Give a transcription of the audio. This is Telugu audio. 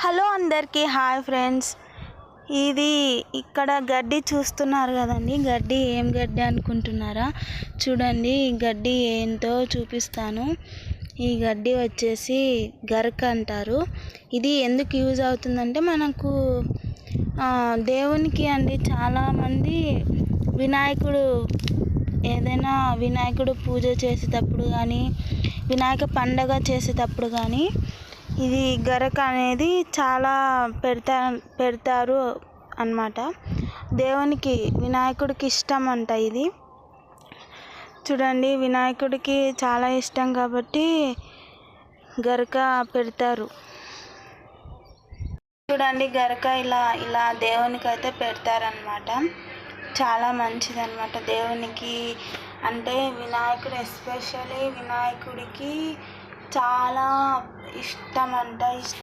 హలో అందరికీ హాయ్ ఫ్రెండ్స్. ఇది ఇక్కడ గడ్డి చూస్తున్నారు కదండి. గడ్డి ఏం గడ్డి అనుకుంటున్నారా? చూడండి, ఈ గడ్డి ఏంటో చూపిస్తాను. ఈ గడ్డి వచ్చేసి గరక అంటారు. ఇది ఎందుకు యూజ్ అవుతుందంటే మనకు దేవునికి అండి. చాలామంది వినాయకుడు పూజ చేసేటప్పుడు కానీ, వినాయక పండగ చేసేటప్పుడు కానీ ఇది గరక అనేది చాలా పెడతారు అన్నమాట. దేవునికి వినాయకుడికి ఇష్టం అంట ఇది. చూడండి, వినాయకుడికి చాలా ఇష్టం కాబట్టి గరక పెడతారు. చూడండి, గరక ఇలా దేవునికి అయితే పెడతారనమాట. చాలా మంచిదన్నమాట దేవునికి. అంటే వినాయకుడు ఎస్పెషల్లీ వినాయకుడికి చాలా ఇష్టం అంట.